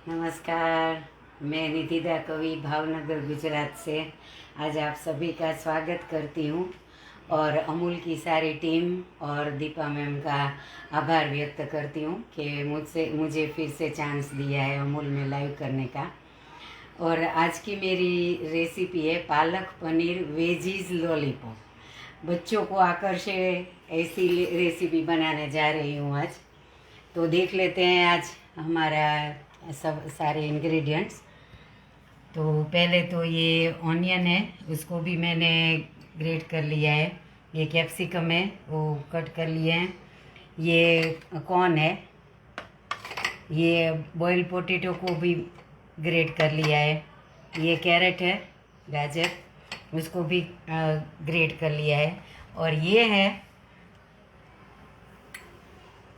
नमस्कार। मैं निधिदा कवि भावनगर गुजरात से आज आप सभी का स्वागत करती हूँ और अमूल की सारी टीम और दीपा मैम का आभार व्यक्त करती हूँ कि मुझे फिर से चांस दिया है अमूल में लाइव करने का। और आज की मेरी रेसिपी है पालक पनीर वेजीज लॉलीपॉप। बच्चों को आकर्षे ऐसी रेसिपी बनाने जा रही हूँ आज। तो देख लेते हैं आज हमारा सब सारे इंग्रेडिएंट्स। तो पहले तो ये ऑनियन है, उसको भी मैंने ग्रेट कर लिया है। ये कैप्सिकम है, वो कट कर लिए हैं। ये कॉर्न है, ये बॉइल्ड पोटैटो को भी ग्रेट कर लिया है। ये कैरेट है, गाजर, उसको भी ग्रेट कर लिया है। और ये है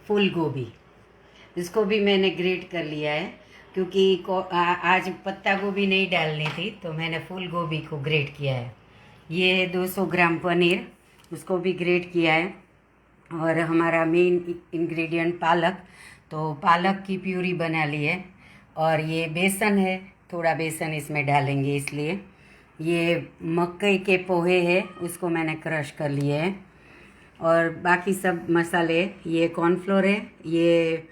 फूल गोभी, इसको भी मैंने ग्रेट कर लिया है क्योंकि आज पत्ता गोभी नहीं डालनी थी तो मैंने फूल गोभी को ग्रेट किया है। ये है 200 ग्राम पनीर, उसको भी ग्रेट किया है। और हमारा मेन इंग्रेडिएंट पालक, तो पालक की प्यूरी बना ली है। और ये बेसन है, थोड़ा बेसन इसमें डालेंगे इसलिए। ये मकई के पोहे है, उसको मैंने क्रश कर लिए है। और बाकी सब मसाले, ये कॉर्नफ्लोर है, ये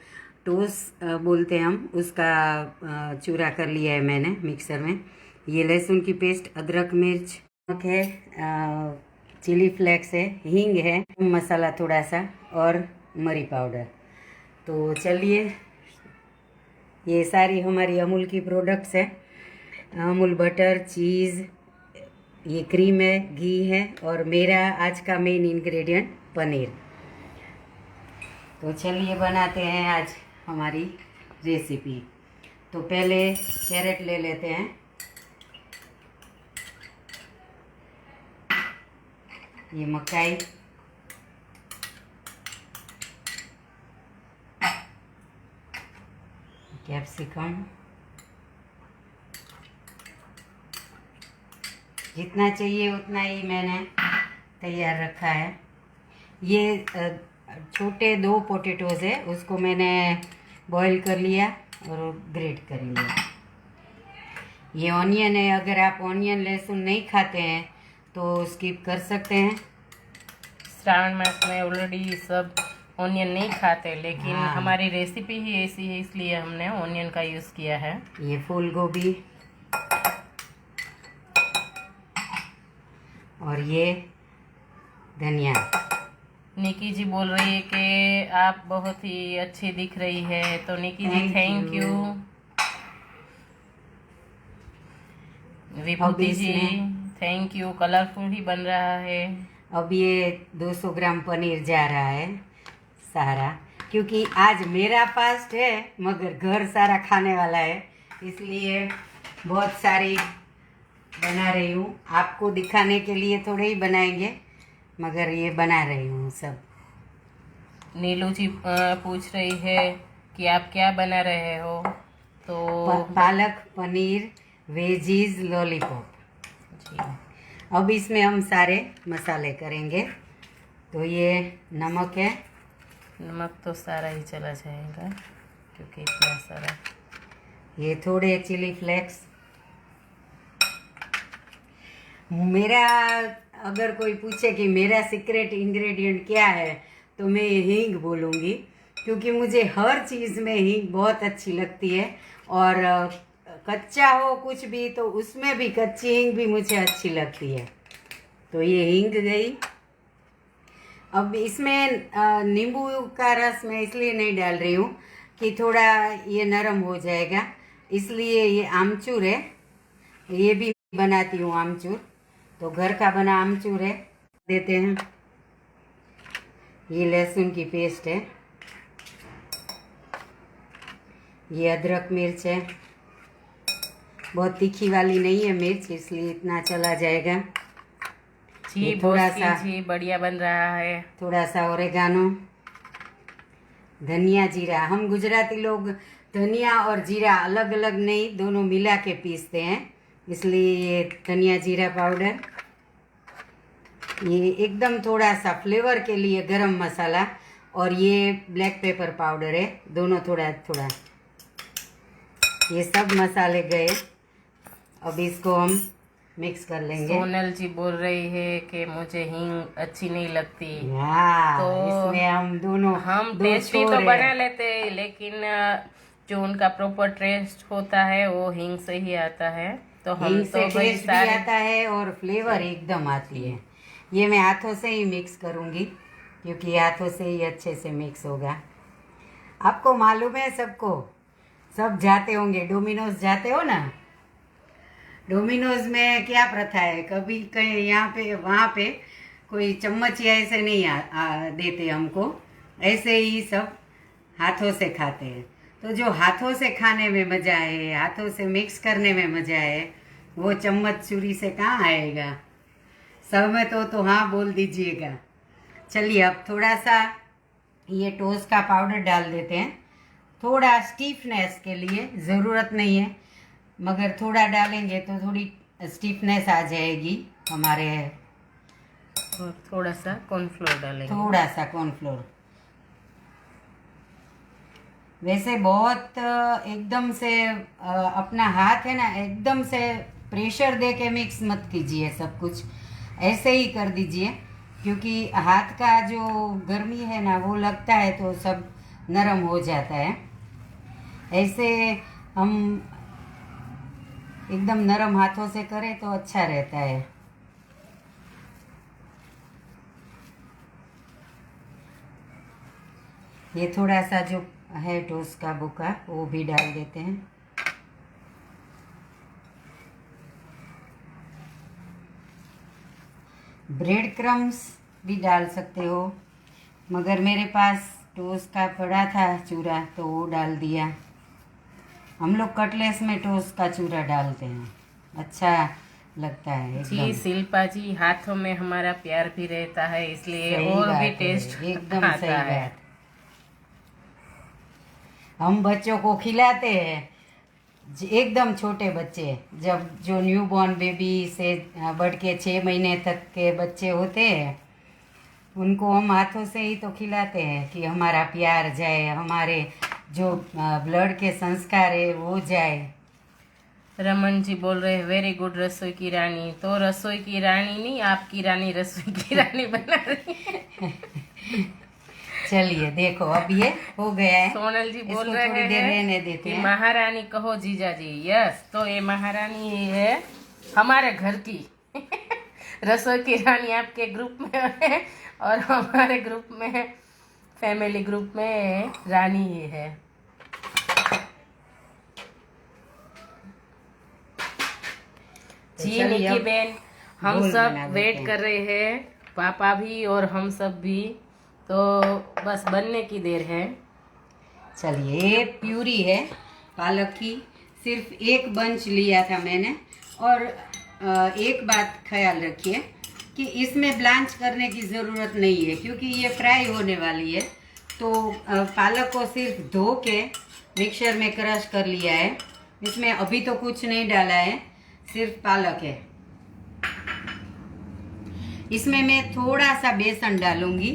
टोस्ट बोलते हैं हम, उसका चूरा कर लिया है मैंने मिक्सर में। ये लहसुन की पेस्ट, अदरक मिर्च, नमक है, चिली फ्लेक्स है, हींग है, मसाला थोड़ा सा और मरी पाउडर। तो चलिए, ये सारी हमारी अमूल की प्रोडक्ट्स है। अमूल बटर, चीज़, ये क्रीम है, घी है और मेरा आज का मेन इंग्रेडिएंट पनीर। तो चलिए बनाते हैं आज हमारी रेसिपी। तो पहले कैरेट ले लेते हैं। ये मकाई, कैप्सिकम, जितना चाहिए उतना ही मैंने तैयार रखा है। ये छोटे 2 पोटैटोज़ है, उसको मैंने बॉईल कर लिया और ग्रेट कर लिया। ये ऑनियन है, अगर आप ऑनियन लहसुन नहीं खाते हैं तो स्किप कर सकते हैं। श्रावण मास में ऑलरेडी सब ऑनियन नहीं खाते, लेकिन हमारी रेसिपी ही ऐसी है इसलिए हमने ऑनियन का यूज़ किया है। ये फूल गोभी और ये धनिया। निकी जी बोल रही है कि आप बहुत ही अच्छी दिख रही है, तो Niki ji thank you. Vibhuti ji thank you, colourful ही बन रहा है। अब ये 200 ग्राम पनीर जा रहा है सारा, क्योंकि आज मेरा फास्ट है मगर घर सारा खाने वाला है, इसलिए बहुत सारी बना रही हूँ। आपको दिखाने के लिए थोड़े ही बनाएंगे मगर ये बना रही हूँ सब। नीलू जी पूछ रही है कि आप क्या बना रहे हो, तो पालक पनीर वेजीज लॉलीपॉप जी। अब इसमें हम सारे मसाले करेंगे। तो ये नमक है, नमक तो सारा ही चला जाएगा क्योंकि इतना सारा। ये थोड़े चिली फ्लेक्स। मेरा अगर कोई पूछे कि मेरा सीक्रेट इंग्रेडिएंट क्या है तो मैं हींग बोलूँगी, क्योंकि मुझे हर चीज़ में हींग बहुत अच्छी लगती है। और कच्चा हो कुछ भी तो उसमें भी कच्ची हींग भी मुझे अच्छी लगती है। तो ये हींग गई। अब इसमें नींबू का रस मैं इसलिए नहीं डाल रही हूँ कि थोड़ा ये नरम हो जाएगा, इसलिए ये आमचूर है, ये भी बनाती हूँ आमचूर, तो घर का बना आमचूर है, देते हैं। ये लहसुन की पेस्ट है, ये अदरक मिर्च है, बहुत तीखी वाली नहीं है मिर्च, इसलिए इतना चला जाएगा। जी थोड़ा सा जी बढ़िया बन रहा है। थोड़ा सा ओरेगानो, धनिया जीरा। हम गुजराती लोग धनिया और जीरा अलग अलग नहीं, दोनों मिला के पीसते हैं, इसलिए ये धनिया जीरा पाउडर। ये एकदम थोड़ा सा फ्लेवर के लिए गरम मसाला, और ये ब्लैक पेपर पाउडर है, दोनों थोड़ा थोड़ा। ये सब मसाले गए। अब इसको हम मिक्स कर लेंगे। सोनल जी बोल रही है कि मुझे हींग अच्छी नहीं लगती। हाँ, तो इसमें हम दोनों हम दो टेस्टी छोर तो है। बना लेते हैं, लेकिन जो उनका प्रॉपर टेस्ट होता है वो हींग से ही आता है। तो हम हींग से तो भाई टेस्ट भी आता है और फ्लेवर एकदम आती है। ये मैं हाथों से ही मिक्स करूँगी, क्योंकि हाथों से ही अच्छे से मिक्स होगा। आपको मालूम है, सबको सब जाते होंगे, डोमिनोज जाते हो ना। डोमिनोज में क्या प्रथा है, कभी कहीं यहाँ पे वहाँ पे कोई चम्मच या ऐसे नहीं देते हमको, ऐसे ही सब हाथों से खाते हैं। तो जो हाथों से खाने में मज़ा है, हाथों से मिक्स करने में मज़ा है, वो चम्मच छुरी से कहाँ आएगा। सब में तो हाँ बोल दीजिएगा। चलिए, अब थोड़ा सा ये टोस्ट का पाउडर डाल देते हैं, थोड़ा स्टीफनेस के लिए। ज़रूरत नहीं है, मगर थोड़ा डालेंगे तो थोड़ी स्टीफनेस आ जाएगी हमारे। और थोड़ा सा कॉर्नफ्लोर डालेंगे। थोड़ा सा कॉर्नफ्लोर। वैसे बहुत एकदम से अपना हाथ है ना, एकदम से प्रेशर दे के मिक्स मत कीजिए सब कुछ, ऐसे ही कर दीजिए, क्योंकि हाथ का जो गर्मी है ना वो लगता है तो सब नरम हो जाता है। ऐसे हम एकदम नरम हाथों से करें तो अच्छा रहता है। ये थोड़ा सा जो है टोस्ट का बुका वो भी डाल देते हैं। ब्रेड क्रम्स भी डाल सकते हो, मगर मेरे पास टोस्ट का पड़ा था चूरा तो वो डाल दिया। हम लोग कटलेस में टोस्ट का चूरा डालते हैं, अच्छा लगता है जी एकदम। शिल्पा जी, हाथों में हमारा प्यार भी रहता है, इसलिए सही और बात भी है, टेस्ट एकदम आता सही है। बात। हम बच्चों को खिलाते हैं, एकदम छोटे बच्चे, जब जो न्यू बॉर्न बेबी से बढ़ के 6 महीने तक के बच्चे होते हैं, उनको हम हाथों से ही तो खिलाते हैं कि हमारा प्यार जाए, हमारे जो ब्लड के संस्कार है वो जाए। रमन जी बोल रहे हैं वेरी गुड रसोई की रानी। तो रसोई की रानी नहीं, आपकी रानी रसोई की रानी बना रही है। चलिए देखो, अब ये हो गया है। सोनल जी बोल इसको रहे थोड़ी देर रहने हैं देते कि हैं। महारानी कहो जीजा जी। यस, तो ये महारानी ही है हमारे घर की। रसोई की रानी आपके ग्रुप में है और हमारे ग्रुप में, फैमिली ग्रुप में रानी ही है। तो जी चलिए, निकी अब बहन, हम घोल सब बना देते वेट हैं। कर रहे हैं, पापा भी और हम सब भी। तो बस बनने की देर है। चलिए, ये प्यूरी है पालक की, सिर्फ एक बंच लिया था मैंने। और एक बात ख्याल रखिए कि इसमें ब्लांच करने की ज़रूरत नहीं है, क्योंकि ये फ्राई होने वाली है। तो पालक को सिर्फ धो के मिक्सर में क्रश कर लिया है। इसमें अभी तो कुछ नहीं डाला है, सिर्फ पालक है। इसमें मैं थोड़ा सा बेसन डालूंगी।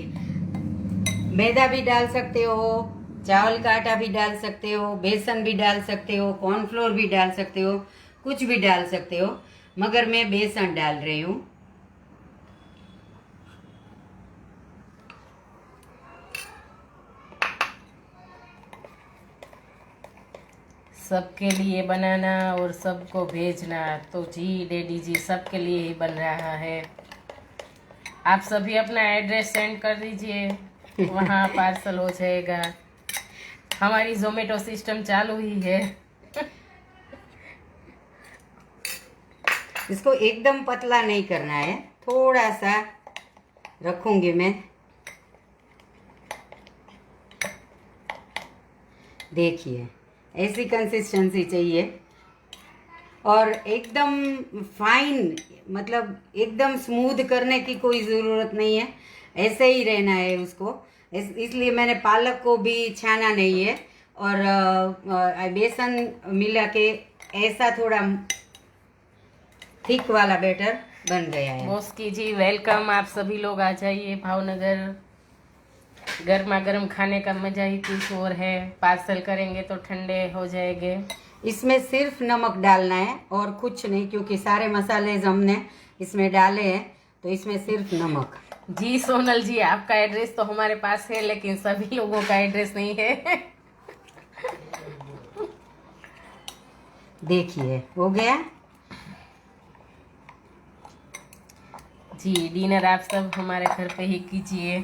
मैदा भी डाल सकते हो, चावल का आटा भी डाल सकते हो, बेसन भी डाल सकते हो, कॉर्नफ्लोर भी डाल सकते हो, कुछ भी डाल सकते हो, मगर मैं बेसन डाल रही हूँ। सबके लिए बनाना और सबको भेजना, तो जी डैडी जी सबके लिए ही बन रहा है। आप सभी अपना एड्रेस सेंड कर दीजिए, वहाँ पार्सल हो जाएगा। हमारी जोमेटो सिस्टम चालू ही है। इसको एकदम पतला नहीं करना है, थोड़ा सा रखूंगी मैं। देखिए, ऐसी कंसिस्टेंसी चाहिए, और एकदम फाइन, मतलब एकदम स्मूथ करने की कोई ज़रूरत नहीं है, ऐसे ही रहना है उसको। इसलिए मैंने पालक को भी छाना नहीं है, और बेसन मिला के ऐसा थोड़ा थिक वाला बैटर बन गया है। मोस्की जी वेलकम, आप सभी लोग आ जाइए भावनगर। गर्मा गर्म खाने का मजा ही कुछ और है। पार्सल करेंगे तो ठंडे हो जाएंगे। इसमें सिर्फ नमक डालना है और कुछ नहीं, क्योंकि सारे मसाले हमने इसमें डाले हैं, तो इसमें सिर्फ नमक। जी सोनल जी, आपका एड्रेस तो हमारे पास है, लेकिन सभी लोगों का एड्रेस नहीं है। देखिए हो गया। जी, डिनर आप सब हमारे घर पे ही कीजिए।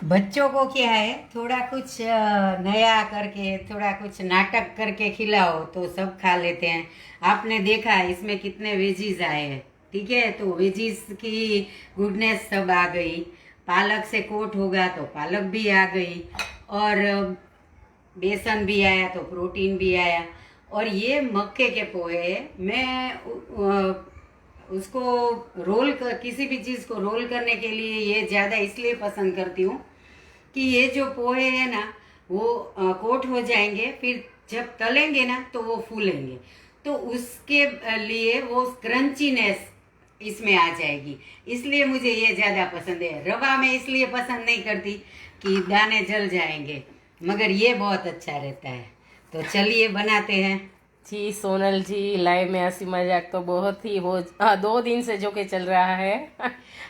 बच्चों को क्या है, थोड़ा कुछ नया करके, थोड़ा कुछ नाटक करके खिलाओ तो सब खा लेते हैं। आपने देखा इसमें कितने वेजीज आए हैं, ठीक है, तो वेजीज की गुडनेस सब आ गई। पालक से कोट होगा तो पालक भी आ गई, और बेसन भी आया तो प्रोटीन भी आया। और ये मक्के के पोहे, मैं उसको रोल कर, किसी भी चीज़ को रोल करने के लिए ये ज़्यादा इसलिए पसंद करती हूँ कि ये जो पोहे है ना, वो कोट हो जाएंगे, फिर जब तलेंगे ना तो वो फूलेंगे, तो उसके लिए वो क्रंचीनेस इसमें आ जाएगी। इसलिए मुझे ये ज़्यादा पसंद है। रवा में इसलिए पसंद नहीं करती कि दाने जल जाएंगे, मगर ये बहुत अच्छा रहता है। तो चलिए बनाते हैं। जी सोनल जी, लाइव में हंसी मजाक तो बहुत ही हो 2 दिन से जो कि चल रहा है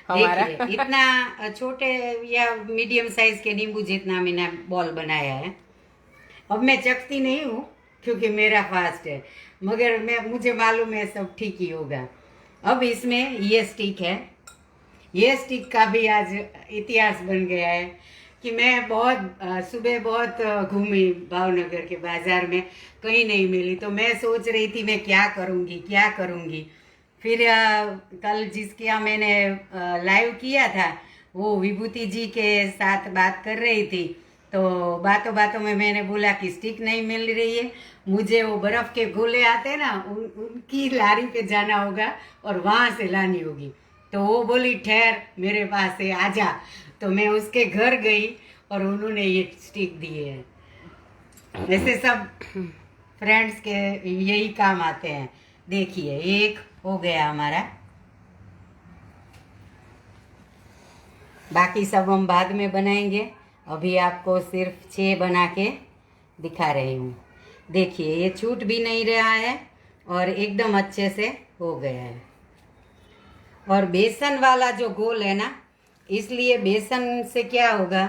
हमारा। देखिए इतना छोटे या मीडियम साइज के नींबू जितना मैंने बॉल बनाया है। अब मैं चखती नहीं हूँ क्योंकि मेरा फास्ट है, मगर मुझे मालूम है सब ठीक ही होगा। अब इसमें ये स्टिक है, ये स्टिक का भी आज इतिहास बन गया है कि मैं बहुत सुबह बहुत घूमी भावनगर के बाजार में, कहीं नहीं मिली, तो मैं सोच रही थी मैं क्या करूँगी क्या करूँगी। फिर कल जिसके यहाँ मैंने लाइव किया था, वो विभूति जी के साथ बात कर रही थी, तो बातों बातों में मैंने बोला कि स्टिक नहीं मिल रही है, मुझे वो बर्फ़ के गोले आते ना, उनकी लारी पे जाना होगा और वहाँ से लानी होगी। तो वो बोली ठहर मेरे पास से आजा, तो मैं उसके घर गई और उन्होंने ये स्टिक दिए हैं। वैसे सब फ्रेंड्स के यही काम आते हैं। देखिए एक हो गया हमारा, बाकी सब हम बाद में बनाएंगे। अभी आपको सिर्फ 6 बना के दिखा रही हूँ। देखिए ये छूट भी नहीं रहा है और एकदम अच्छे से हो गया है। और बेसन वाला जो गोल है ना, इसलिए बेसन से क्या होगा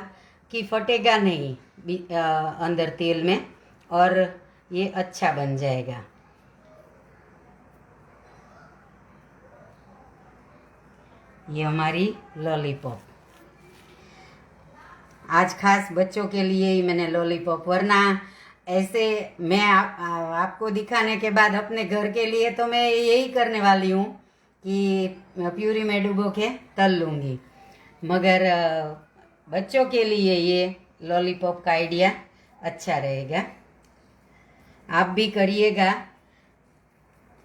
कि फटेगा नहीं अंदर तेल में, और ये अच्छा बन जाएगा। ये हमारी लॉलीपॉप आज खास बच्चों के लिए ही मैंने लॉलीपॉप, वरना ऐसे मैं आपको दिखाने के बाद अपने घर के लिए तो मैं यही करने वाली हूँ कि प्यूरी में डुबो के तल लूँगी, मगर बच्चों के लिए ये लॉलीपॉप का आइडिया अच्छा रहेगा। आप भी करिएगा,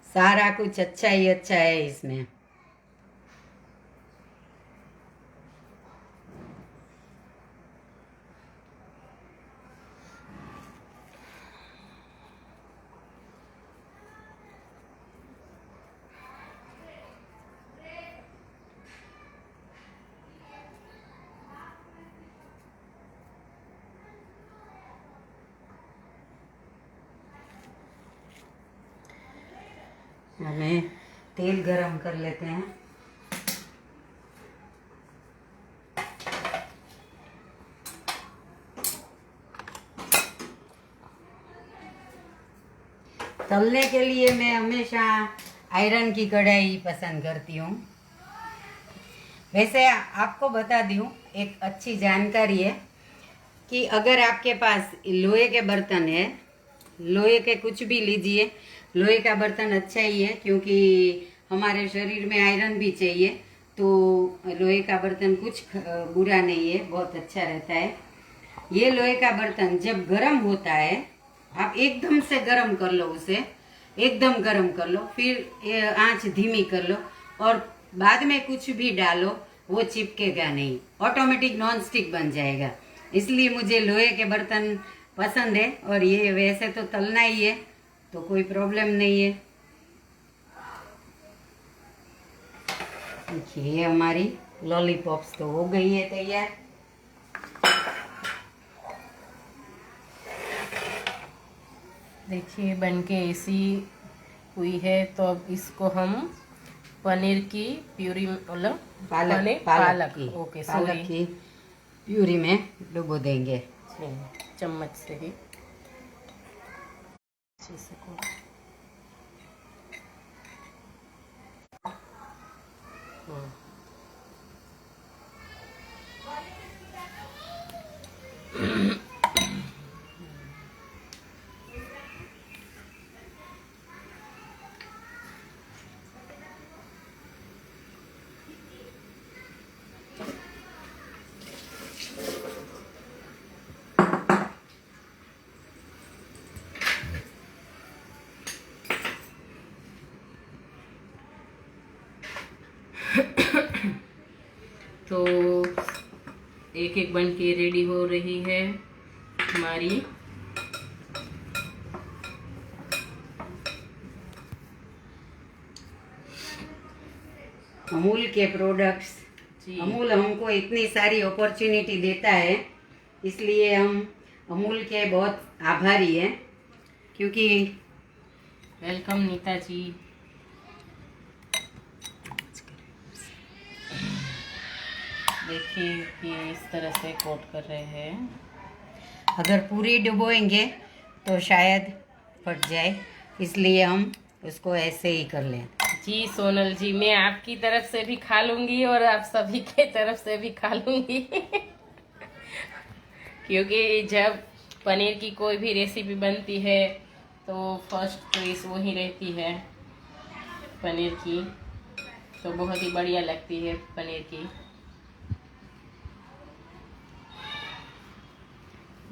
सारा कुछ अच्छा ही अच्छा है इसमें। हमें तेल गरम कर लेते हैं। तलने के लिए मैं हमेशा आयरन की कढ़ाई पसंद करती हूँ। वैसे आपको बता दूँ, एक अच्छी जानकारी है कि अगर आपके पास लोहे के बर्तन है, लोहे के कुछ भी लीजिए, लोहे का बर्तन अच्छा ही है क्योंकि हमारे शरीर में आयरन भी चाहिए, तो लोहे का बर्तन कुछ बुरा नहीं है, बहुत अच्छा रहता है। ये लोहे का बर्तन जब गर्म होता है, आप एकदम से गर्म कर लो उसे, एकदम गर्म कर लो, फिर आंच धीमी कर लो और बाद में कुछ भी डालो, वो चिपकेगा नहीं, ऑटोमेटिक नॉन स्टिक बन जाएगा। इसलिए मुझे लोहे के बर्तन पसंद है। और ये वैसे तो तलना ही है, तो कोई प्रॉब्लम नहीं है। देखिए ये हमारी लॉलीपॉप्स तो हो गई है तैयार। देखिए बन के ऐसी हुई है। तो अब इसको हम पनीर की प्यूरी मतलब पालक की ओके पालक सॉरी की प्यूरी में डुबो देंगे। चम्मच से ही अच्छे से को तो एक एक बन के रेडी हो रही है हमारी अमूल के प्रोडक्ट्स। जी। अमूल हमको इतनी सारी अपॉर्चुनिटी देता है, इसलिए हम अमूल के बहुत आभारी हैं। क्योंकि वेलकम नीता जी। देखिए ये इस तरह से कोट कर रहे हैं। अगर पूरी डुबोएंगे तो शायद फट जाए, इसलिए हम उसको ऐसे ही कर लें। जी सोनल जी, मैं आपकी तरफ से भी खा लूंगी और आप सभी के तरफ से भी खा लूंगी क्योंकि जब पनीर की कोई भी रेसिपी बनती है तो फर्स्ट चॉइस वही रहती है पनीर की। तो बहुत ही बढ़िया लगती है पनीर की।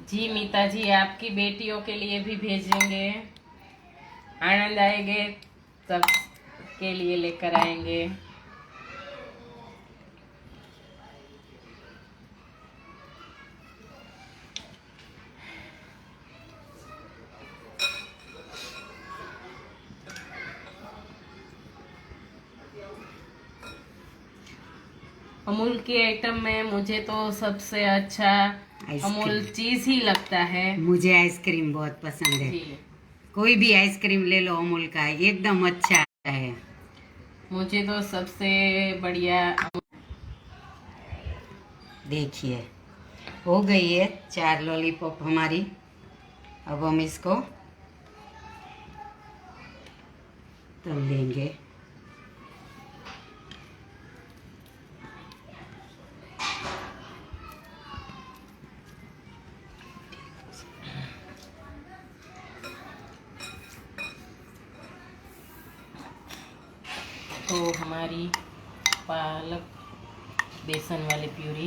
जी मीता जी, आपकी बेटियों के लिए भी भेजेंगे, आनंद आएंगे, सब के लिए लेकर आएंगे। अमूल के आइटम में मुझे तो सबसे अच्छा अमूल चीज ही लगता है। मुझे आइसक्रीम बहुत पसंद है। जी। कोई भी आइसक्रीम ले लो अमूल का, एकदम अच्छा है। मुझे तो सबसे बढ़िया देखिए हो गई है 4 लॉलीपॉप हमारी। अब हम इसको तल लेंगे। तो हमारी पालक बेसन वाली प्यूरी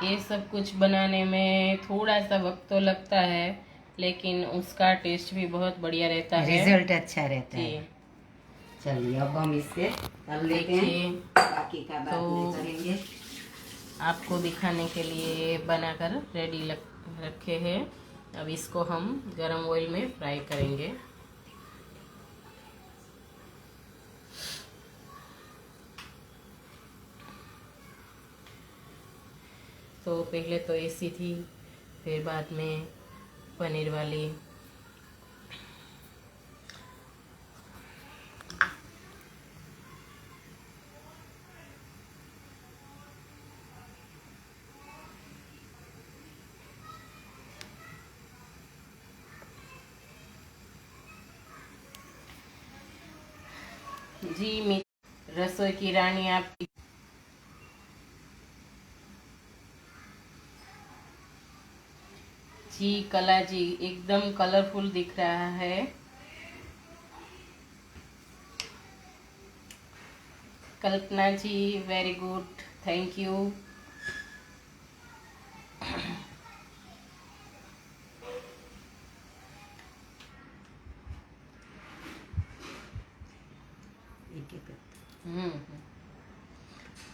ये सब कुछ बनाने में थोड़ा सा वक्त तो लगता है, लेकिन उसका टेस्ट भी बहुत बढ़िया रहता है, रिजल्ट अच्छा रहता जी। है। चलिए अब हम इसे तल लेते हैं, बाकी का बाद में करेंगे। आपको दिखाने के लिए बनाकर रेडी रखे हैं। अब इसको हम गरम ऑयल में फ्राई करेंगे। तो पहले तो ऐसी थी, फिर बाद में पनीर वाली। जी रसोई की रानी आपकी। जी कला जी एकदम कलरफुल दिख रहा है। कल्पना जी वेरी गुड, थैंक यू।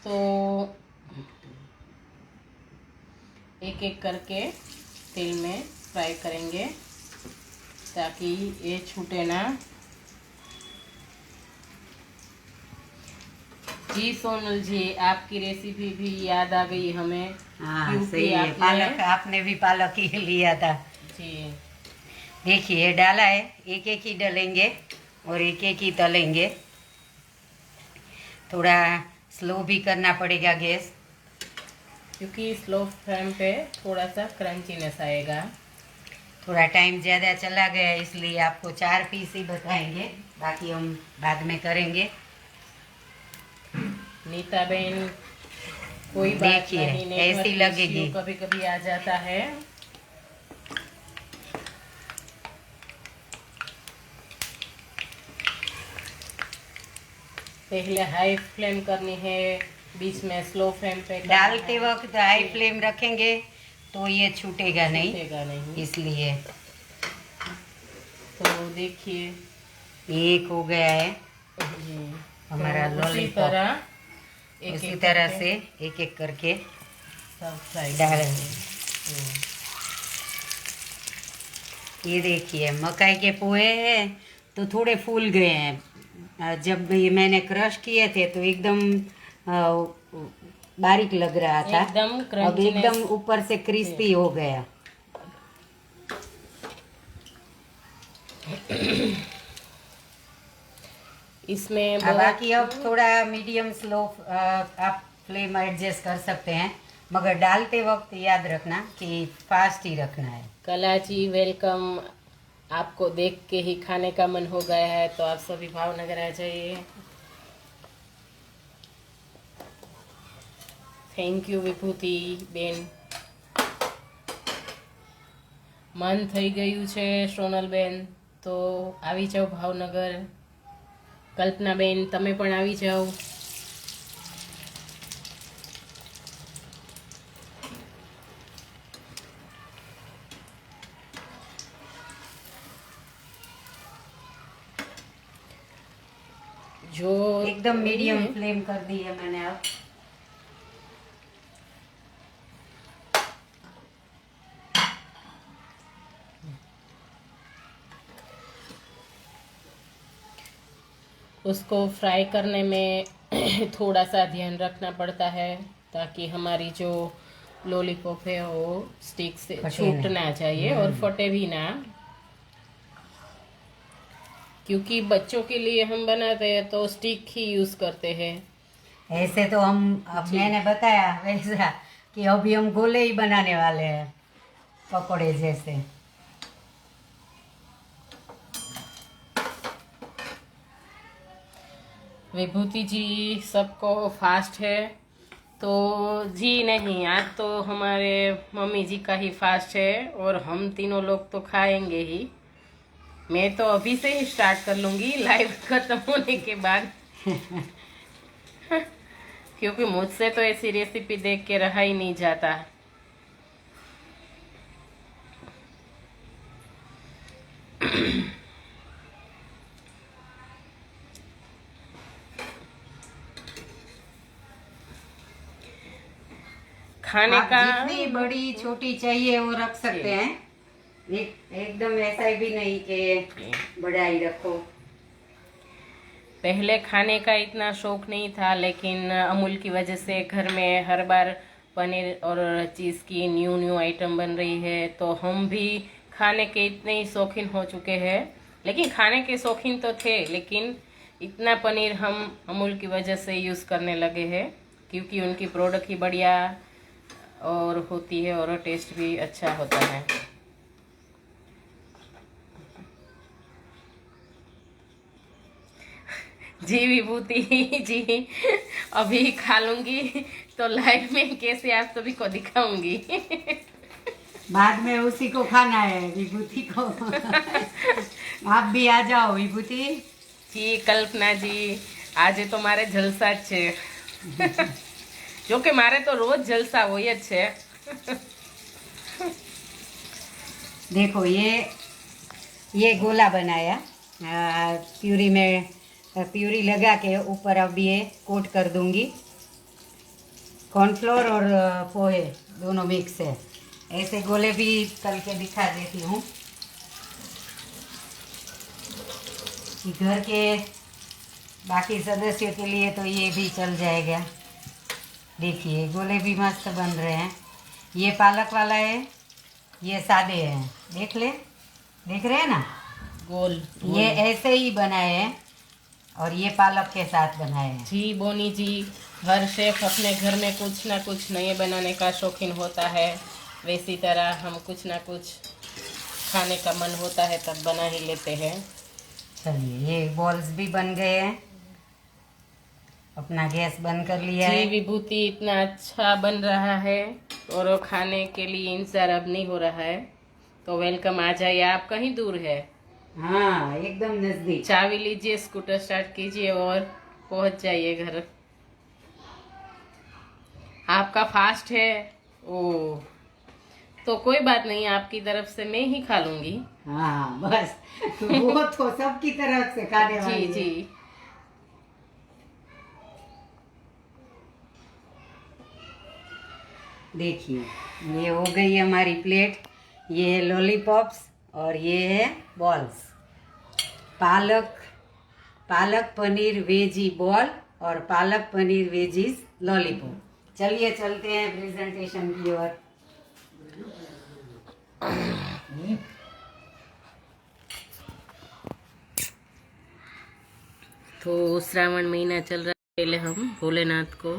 तो एक एक करके तेल में फ्राई करेंगे ताकि ये छूटे ना। जी सोनल जी, आपकी रेसिपी भी याद आ गई हमें। हाँ क्योंकि सही है, पालक आपने भी पालक ही लिया था। जी देखिए डाला है, एक एक ही डालेंगे और एक एक ही तलेंगे। थोड़ा स्लो भी करना पड़ेगा गैस, क्योंकि स्लो फ्लेम पे थोड़ा सा क्रंचीनेस आएगा। थोड़ा टाइम ज़्यादा चला गया इसलिए आपको 4 पीस ही बताएंगे, बाकी हम बाद में करेंगे। नीता बहन, कोई बात देखिए नहीं, ऐसी नेटवर्क लगेगी। इश्यू कभी कभी आ जाता है। पहले हाई फ्लेम करनी है, बीच में स्लो फ्लेम पे करना डालते है। वक्त हाई फ्लेम रखेंगे तो ये छूटेगा नहीं, छूटेगा नहीं। इसलिए। तो देखिए एक हो गया है जी, हमारा तो उसी लॉलीपॉप। तरह उसी एक तरह करके से एक एक करके सब फ्राई डाल। करेंगे। ये देखिए मकाई के पोहे हैं तो थोड़े फूल गए हैं। जब ये मैंने क्रश किए थे तो एकदम बारीक लग रहा था, एकदम अब क्रंचीनेस। एकदम ऊपर से क्रिस्पी हो गया। इसमें बाकी अब थोड़ा मीडियम स्लो आप फ्लेम एडजस्ट कर सकते हैं, मगर डालते वक्त याद रखना कि फास्ट ही रखना है। कला जी वेलकम। आपको देख के ही खाने का मन हो गया है, तो आप सभी भावनगर आ जाइए। थैंक यू વિભૂતિ બેન। મન થઈ ગયું છે સોનલબેન, તો આવી જાઓ ભાવનગર। કલ્પનાબેન તમે પણ આવી જાઓ। जो एकदम मीडियम फ्लेम कर दी है मैंने अब। उसको फ्राई करने में थोड़ा सा ध्यान रखना पड़ता है, ताकि हमारी जो लॉलीपॉप है वो स्टिक से फटे छूट नहीं। ना चाहिए और फटे भी ना। क्योंकि बच्चों के लिए हम बनाते हैं तो स्टिक ही यूज करते हैं। ऐसे तो हम, अब मैंने बताया वैसा कि अभी हम गोले ही बनाने वाले हैं, पकौड़े जैसे। विभूति जी सबको फास्ट है, तो जी नहीं, आज तो हमारे मम्मी जी का ही फास्ट है और हम तीनों लोग तो खाएंगे ही। मैं तो अभी से ही स्टार्ट कर लूंगी लाइव खत्म होने के बाद। क्योंकि मुझसे तो ऐसी रेसिपी देख के रहा ही नहीं जाता। खाने आप का जितनी बड़ी छोटी चाहिए वो रख सकते हैं, एकदम ऐसा भी नहीं कि बड़ा ही रखो। पहले खाने का इतना शौक नहीं था, लेकिन अमूल की वजह से घर में हर बार पनीर और चीज़ की न्यू न्यू आइटम बन रही है, तो हम भी खाने के इतने ही शौकीन हो चुके हैं। लेकिन खाने के शौकीन तो थे, लेकिन इतना पनीर हम अमूल की वजह से यूज़ करने लगे हैं, क्योंकि उनकी प्रोडक्ट ही बढ़िया और होती है और टेस्ट भी अच्छा होता है। जी विभूति जी, अभी खा लूंगी तो लाइव में कैसे आप सभी को दिखाऊंगी। बाद में उसी को खाना है, विभूति को। आप भी आ जाओ विभूति जी। कल्पना जी, आज तो मारे जलसा ज छे। जो कि मारे तो रोज जलसा होय ज छे। देखो ये गोला बनाया, प्यूरी में प्यूरी लगा के ऊपर अब ये कोट कर दूंगी। कॉर्नफ्लोर और पोहे दोनों मिक्स है। ऐसे गोले भी तल के दिखा देती हूँ कि घर के बाकी सदस्यों के लिए तो ये भी चल जाएगा। देखिए गोले भी मस्त बन रहे हैं। ये पालक वाला है, ये सादे हैं। देख रहे हैं ना, गोल ये ऐसे ही बनाए हैं और ये पालक के साथ बनाए हैं। जी बोनी जी, हर शेफ अपने घर में कुछ ना कुछ नए बनाने का शौकीन होता है। वैसी तरह हम कुछ ना कुछ खाने का मन होता है तब बना ही लेते हैं। चलिए ये बॉल्स भी बन गए हैं। अपना गैस बंद कर लिया जी है। विभूति इतना अच्छा बन रहा है और वो खाने के लिए इंतजार अब नहीं हो रहा है। तो वेलकम, आ जाइए। आप कहीं दूर है? हाँ एकदम नजदीक। चाबी लीजिए, स्कूटर स्टार्ट कीजिए और पहुंच जाइए घर। आपका फास्ट है? ओ, तो कोई बात नहीं, आपकी तरफ से मैं ही खा लूंगी। हाँ बस वो तो सबकी तरफ से खाने वाली जी है। जी। देखिए ये हो गई हमारी प्लेट। ये है लॉलीपॉप्स और ये है balls. Palak paneer veggie ball और पालक पनीर वेजीज लॉलीपॉप। चलिए चलते हैं प्रेजेंटेशन की ओर। तो श्रावण महीना चल रहा है, पहले हम भोलेनाथ को